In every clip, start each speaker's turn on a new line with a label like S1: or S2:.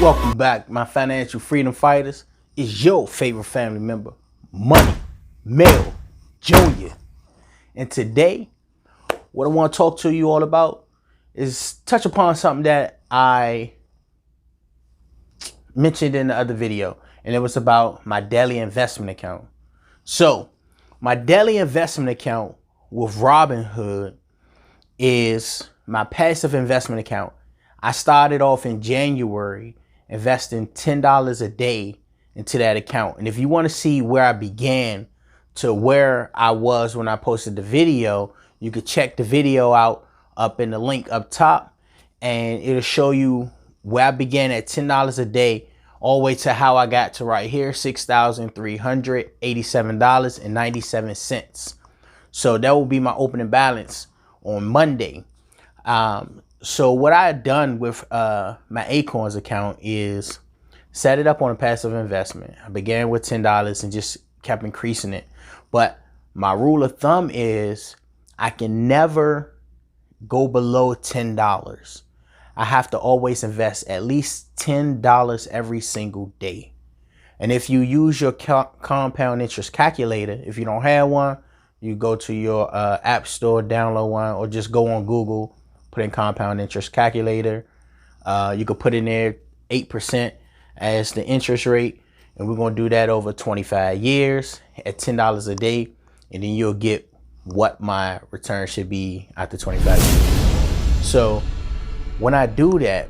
S1: Welcome back, my financial freedom fighters. It's your favorite family member, Money Mel Jr. And today, what I want to talk to you all about is touch upon something that I mentioned in the other video, and it was about my daily investment account. So, my daily investment account with Robinhood is my passive investment account. I started off in January investing $10 a day into that account. And if you want to see where I began to where I was when I posted the video, you could check the video out up in the link up top, and it'll show you where I began at $10 a day all the way to how I got to right here, $6,387.97. So that will be my opening balance on Monday. So what I had done with my Acorns account is set it up on a passive investment. I began with $10 and just kept increasing it. But my rule of thumb is I can never go below $10. I have to always invest at least $10 every single day. And if you use your compound interest calculator, if you don't have one, you go to your app store, download one, or just go on Google, put in compound interest calculator. You could put in there 8% as the interest rate, and we're going to do that over 25 years at $10 a day, and then you'll get what my return should be after 25 years. So when I do that,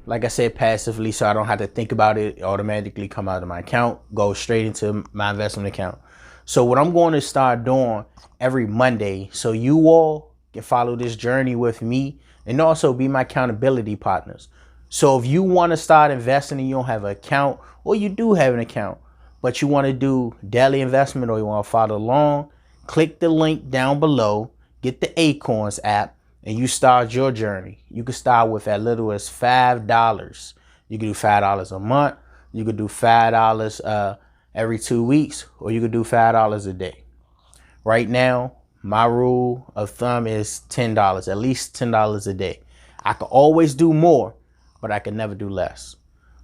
S1: like I said, passively, so I don't have to think about it. It automatically come out of my account, go straight into my investment account. So what I'm going to start doing every Monday, so you all can follow this journey with me and also be my accountability partners. So if you want to start investing and you don't have an account, or you do have an account, but you want to do daily investment or you want to follow along, click the link down below, get the Acorns app, and you start your journey. You can start with as little as $5. You can do $5 a month. You could do $5 every 2 weeks, or you could do $5 a day. Right now, my rule of thumb is $10, at least $10 a day. I could always do more, but I can never do less.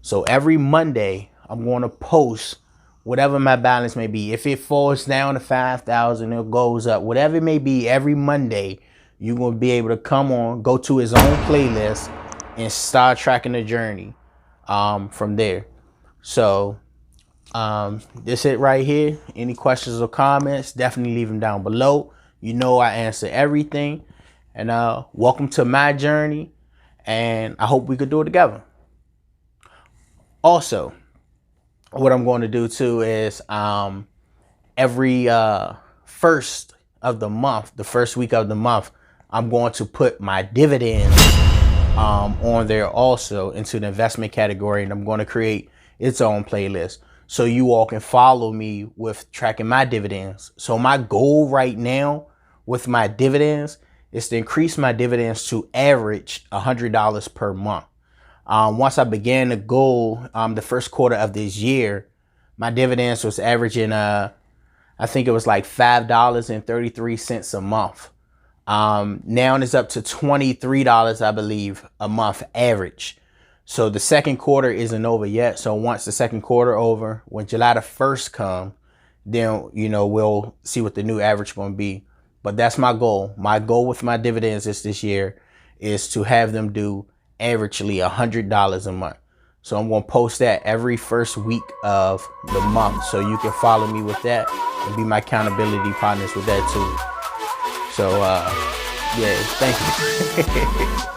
S1: So every Monday, I'm going to post whatever my balance may be. If it falls down to 5,000, it goes up. Whatever it may be, every Monday, you're going to be able to come on, go to his own playlist, and start tracking the journey from there. So this it right here. Any questions or comments, definitely leave them down below. You know I answer everything. And welcome to my journey, and I hope we could do it together. Also, what I'm going to do too is every first of the month, the first week of the month, I'm going to put my dividends on there also into the investment category, and I'm going to create its own playlist so you all can follow me with tracking my dividends. So my goal right now with my dividends is to increase my dividends to average $100 per month. Once I began the goal, the first quarter of this year, my dividends was averaging, I think it was like $5.33 a month. Now it's up to $23, I believe, a month average. So the second quarter isn't over yet. So once the second quarter over, when July the 1st comes, then, you know, we'll see what the new average going to be. But that's my goal. My goal with my dividends this year is to have them do averagely $100 a month. So I'm going to post that every first week of the month, so you can follow me with that and be my accountability partners with that too. So yeah, thank you.